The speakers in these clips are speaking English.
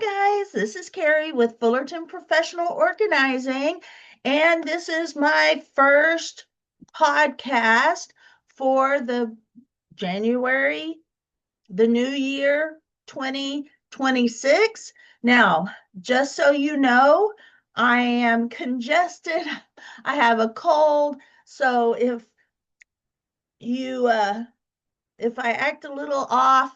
guys, this is Carrie with Fullerton Professional Organizing, and this is my first podcast for the January, the new year 2026. Now, just so you know, I am congested. I have a cold, so you if I act a little off,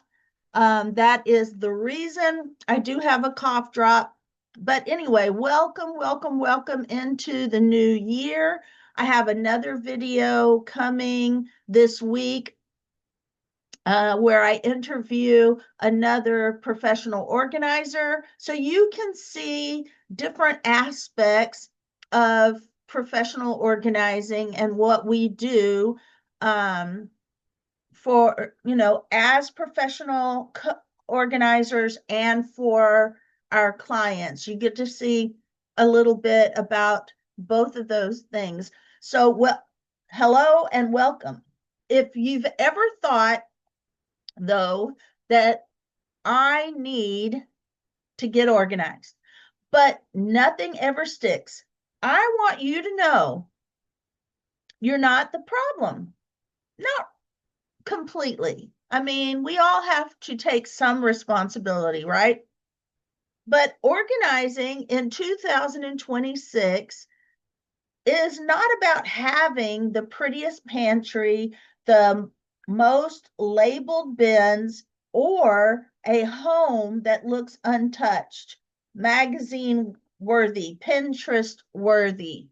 that is the reason. I do have a cough drop. But anyway, welcome into the new year. I have another video coming this week where I interview another professional organizer. So you can see different aspects of professional organizing and what we do. For, as professional organizers and for our clients. You get to see a little bit about both of those things. So, well, hello and welcome. If you've ever thought, though, that I need to get organized, but nothing ever sticks, I want you to know you're not the problem. Not completely. I mean, we all have to take some responsibility, right? But organizing in 2026 is not about having the prettiest pantry, the most labeled bins, or a home that looks untouched, magazine worthy, Pinterest worthy.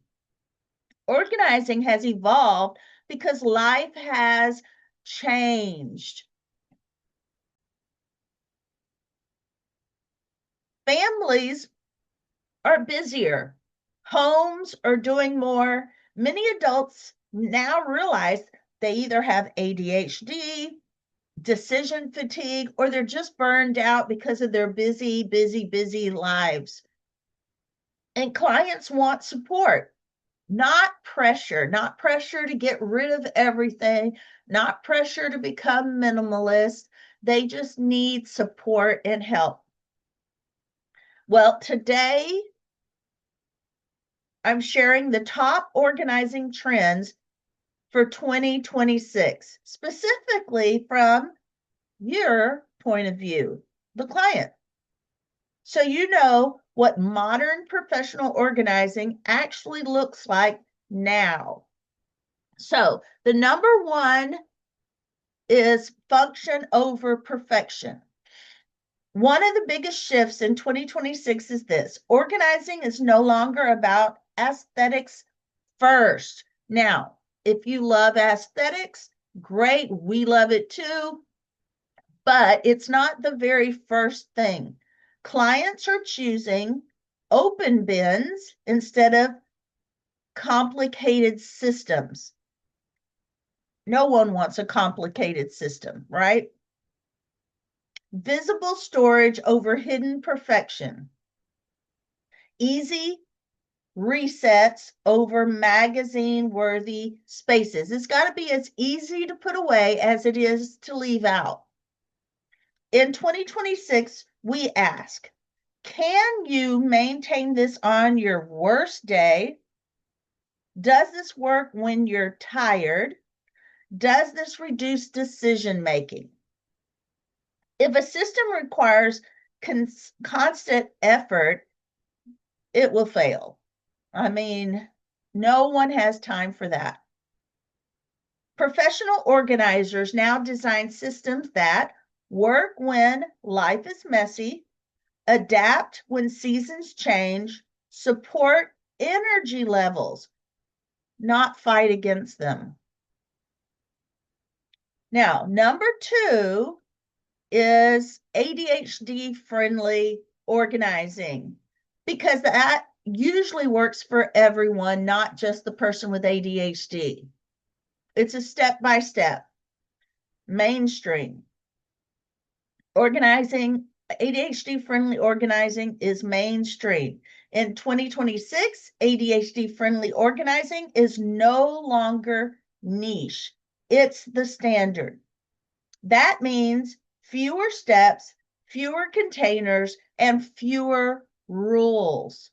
Organizing has evolved because life has changed. Families are busier. Homes are doing more. Many adults now realize they either have ADHD, decision fatigue, or they're just burned out because of their busy lives. And clients want support, not pressure to get rid of everything, not pressure to become minimalist. They just need support and help. Well, today I'm sharing the top organizing trends for 2026, specifically from your point of view, the client. So you know what modern professional organizing actually looks like now. So the number one is function over perfection. One of the biggest shifts in 2026 is this: organizing is no longer about aesthetics first. Now, if you love aesthetics, great, we love it too, but it's not the very first thing. Clients are choosing open bins instead of complicated systems. No one wants a complicated system, right? Visible storage over hidden perfection. Easy resets over magazine-worthy spaces. It's got to be as easy to put away as it is to leave out. In 2026, we ask, can you maintain this on your worst day? Does this work when you're tired? Does this reduce decision making? If a system requires constant effort, it will fail. I mean, no one has time for that. Professional organizers now design systems that work when life is messy, adapt when seasons change, support energy levels, not fight against them. Now, number two is ADHD-friendly organizing, because that usually works for everyone, not just the person with ADHD. It's a step-by-step, mainstream. Organizing, ADHD-friendly organizing is mainstream. In 2026, ADHD-friendly organizing is no longer niche. It's the standard. That means fewer steps, fewer containers, and fewer rules.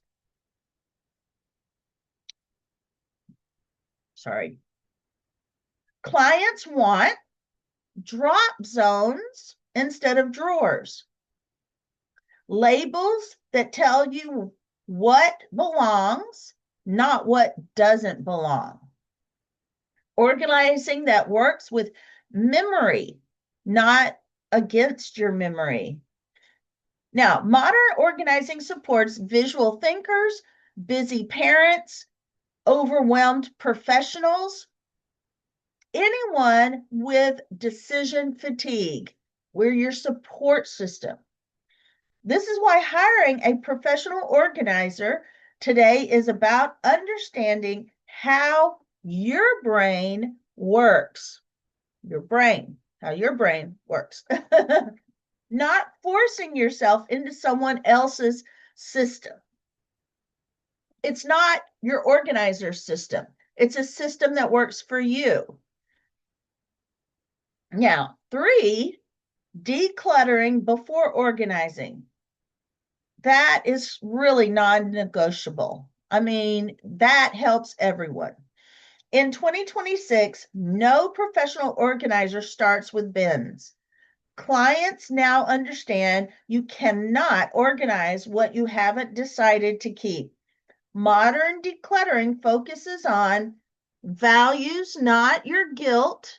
Sorry. Clients want drop zones instead of drawers. Labels that tell you what belongs, not what doesn't belong. Organizing that works with memory, not against your memory. Now, modern organizing supports visual thinkers, busy parents, overwhelmed professionals, anyone with decision fatigue. We're your support system. This is why hiring a professional organizer today is about understanding how your brain works. How your brain works. Not forcing yourself into someone else's system. It's not your organizer's system. It's a system that works for you. Now, 3, decluttering before organizing. That is really non-negotiable. I mean, that helps everyone. In 2026, no professional organizer starts with bins. Clients now understand you cannot organize what you haven't decided to keep. Modern decluttering focuses on values, not your guilt,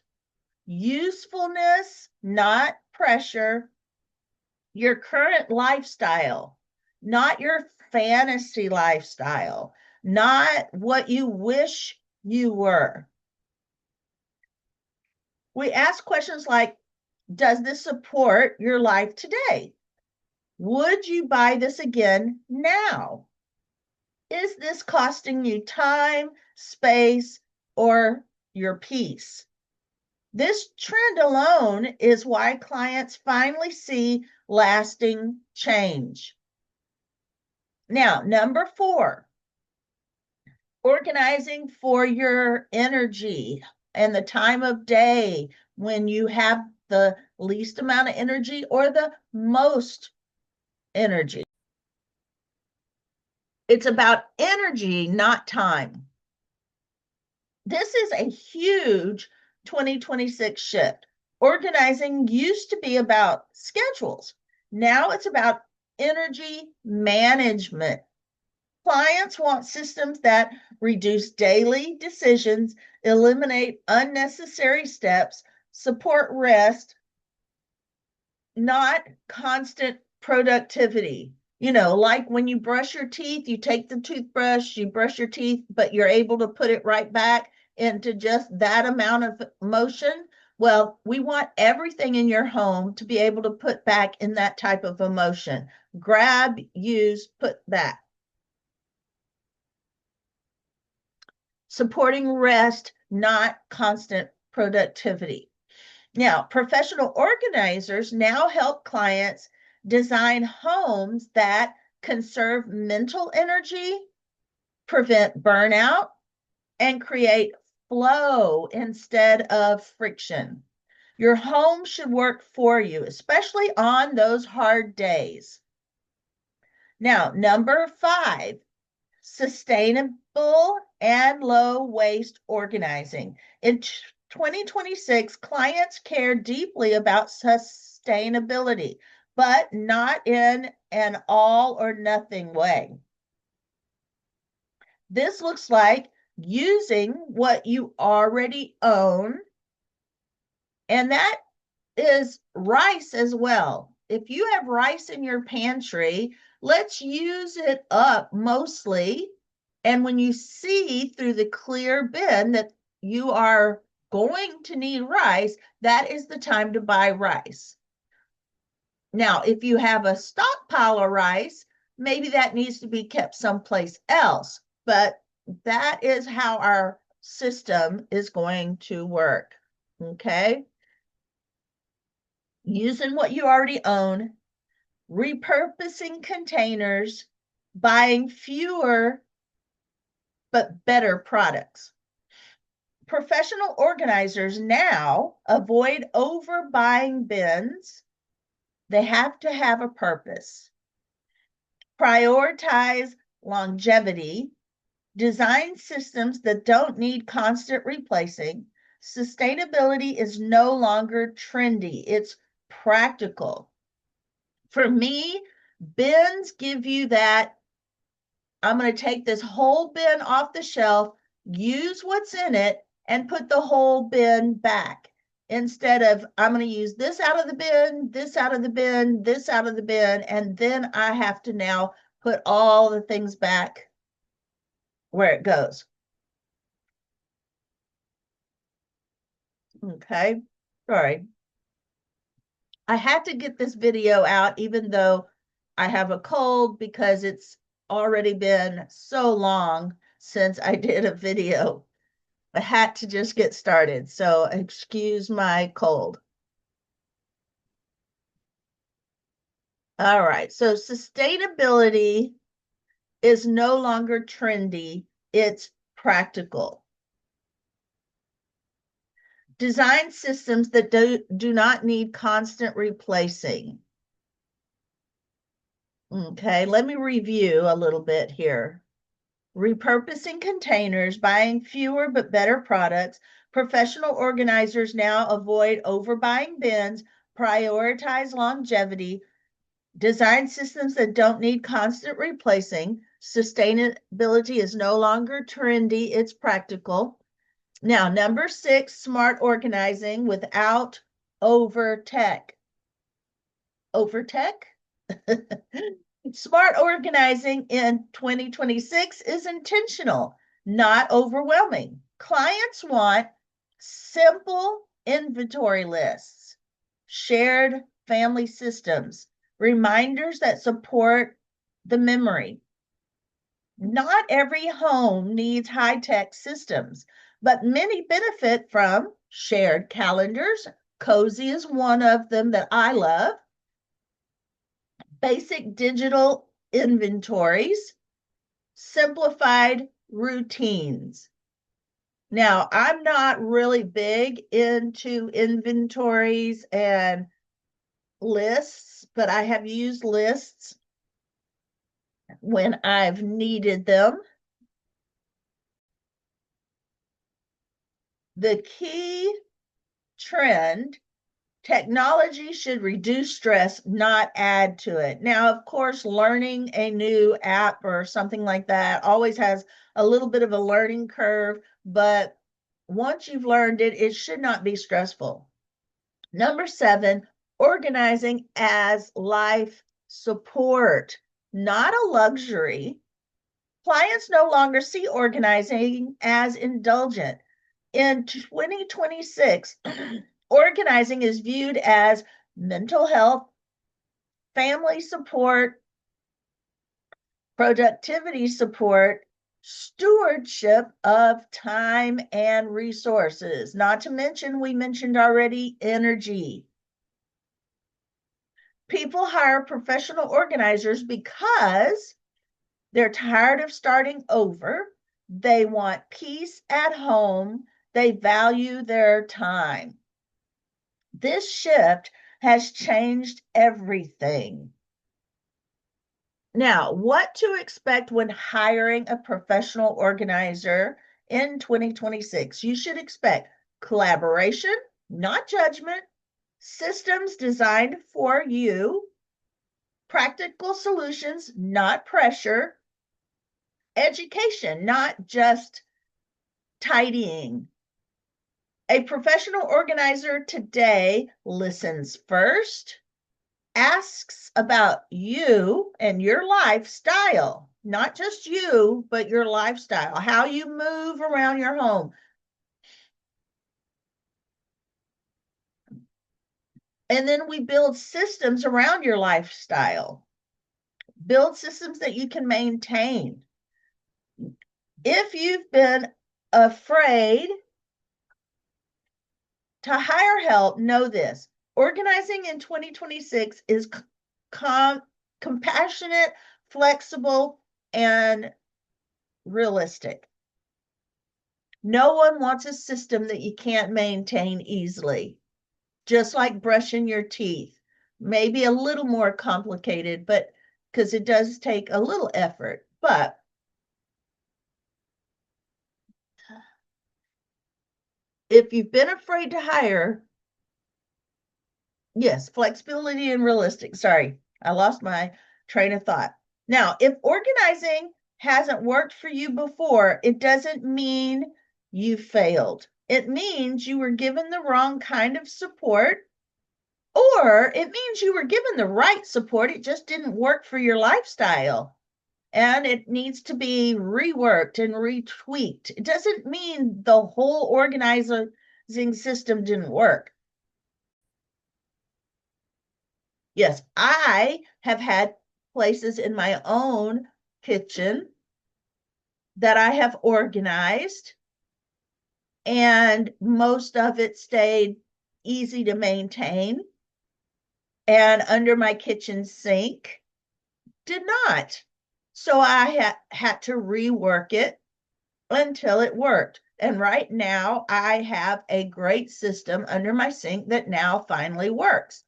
usefulness, not pressure, your current lifestyle, not your fantasy lifestyle, not what you wish you were. We ask questions like, does this support your life today? Would you buy this again now? Is this costing you time, space, or your peace? This trend alone is why clients finally see lasting change. Now, number 4, organizing for your energy and the time of day when you have the least amount of energy or the most energy. It's about energy, not time. This is a huge 2026 shift. Organizing used to be about schedules. Now it's about energy management. Clients want systems that reduce daily decisions, eliminate unnecessary steps, support rest, not constant productivity. Like when you brush your teeth, you take the toothbrush, you brush your teeth, but you're able to put it right back into just that amount of motion. Well, we want everything in your home to be able to put back in that type of emotion. Grab, use, put back. Supporting rest, not constant productivity. Now, professional organizers now help clients design homes that conserve mental energy, prevent burnout, and create flow instead of friction. Your home should work for you, especially on those hard days. Now, number 5, sustainable and low waste organizing. In 2026, clients care deeply about sustainability, but not in an all or nothing way. This looks like using what you already own, and that is rice as well. If you have rice in your pantry, let's use it up mostly. And when you see through the clear bin that you are going to need rice, that is the time to buy rice. Now, if you have a stockpile of rice, maybe that needs to be kept someplace else. But that is how our system is going to work. Okay? Using what you already own, repurposing containers, buying fewer but better products. Professional organizers now avoid overbuying bins, They have to have a purpose. Prioritize longevity. Design systems that don't need constant replacing. Sustainability is no longer trendy, it's practical. For me, bins give you that. I'm going to take this whole bin off the shelf, use what's in it, and put the whole bin back. Instead of, I'm going to use this out of the bin, this out of the bin, this out of the bin, and then I have to now put all the things back where it goes. Okay, sorry. I had to get this video out even though I have a cold because it's already been so long since I did a video. I had to just get started, so excuse my cold. All right, so sustainability is no longer trendy, it's practical. Design systems that do not need constant replacing. Okay, let me review a little bit here. Repurposing containers, buying fewer but better products. Professional organizers now avoid overbuying bins, prioritize longevity, design systems that don't need constant replacing. Sustainability is no longer trendy, it's practical. Now, number 6, smart organizing without over tech. Over tech? Smart organizing in 2026 is intentional, not overwhelming. Clients want simple inventory lists, shared family systems, reminders that support the memory. Not every home needs high-tech systems, but many benefit from shared calendars. Cozy is one of them that I love. Basic digital inventories, simplified routines. Now, I'm not really big into inventories and lists, but I have used lists when I've needed them. The key trend: technology should reduce stress, not add to it. Now, of course, learning a new app or something like that always has a little bit of a learning curve, but once you've learned it, it should not be stressful. Number 7, organizing as life support, not a luxury. Clients no longer see organizing as indulgent. In 2026, organizing is viewed as mental health, family support, productivity support, stewardship of time and resources. Not to mention, we mentioned already, energy. People hire professional organizers because they're tired of starting over. They want peace at home. They value their time. This shift has changed everything. Now, what to expect when hiring a professional organizer in 2026? You should expect collaboration, not judgment, systems designed for you, practical solutions, not pressure, education, not just tidying. A professional organizer today listens first, asks about you and your lifestyle, not just you, but your lifestyle, how you move around your home. And then we build systems around your lifestyle, build systems that you can maintain. If you've been afraid to hire help, know this: organizing in 2026 is compassionate, flexible, and realistic. No one wants a system that you can't maintain easily, just like brushing your teeth. maybe a little more complicated, but because it does take a little effort. But if you've been afraid to hire, yes, flexibility and realistic. Sorry, I lost my train of thought. Now, if organizing hasn't worked for you before, it doesn't mean you failed. It means you were given the wrong kind of support, or it means you were given the right support. It just didn't work for your lifestyle. And it needs to be reworked and retweaked. It doesn't mean the whole organizing system didn't work. Yes, I have had places in my own kitchen that I have organized, and most of it stayed easy to maintain. And under my kitchen sink did not. So I had to rework it until it worked. And right now, I have a great system under my sink that now finally works.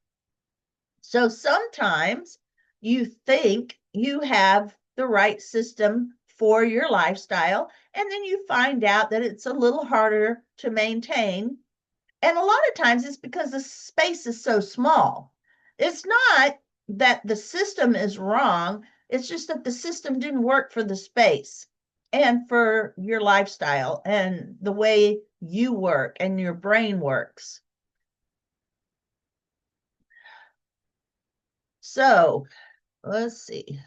So sometimes you think you have the right system for your lifestyle, and then you find out that it's a little harder to maintain. And a lot of times it's because the space is so small. It's not that the system is wrong, it's just that the system didn't work for the space and for your lifestyle and the way you work and your brain works. So let's see.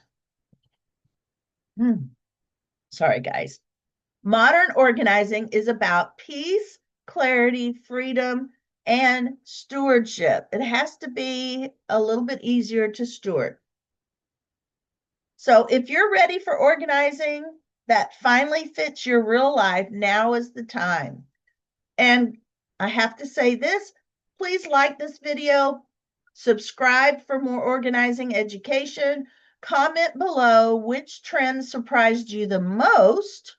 Sorry, guys. Modern organizing is about peace, clarity, freedom, and stewardship. It has to be a little bit easier to steward. So if you're ready for organizing that finally fits your real life, now is the time. And I have to say this, please like this video, subscribe for more organizing education, comment below which trend surprised you the most.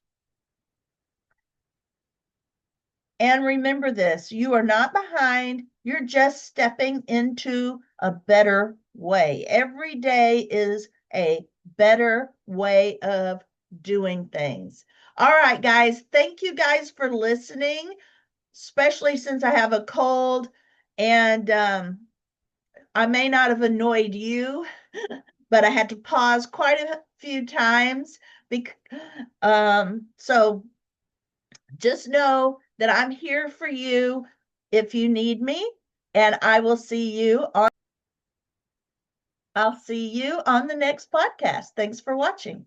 And remember this, you are not behind, you're just stepping into a better way. Every day is a better way of doing things. All right, guys, thank you guys for listening, especially since I have a cold and I may not have annoyed you, but I had to pause quite a few times. So just know that I'm here for you if you need me, and I'll see you on the next podcast. Thanks for watching.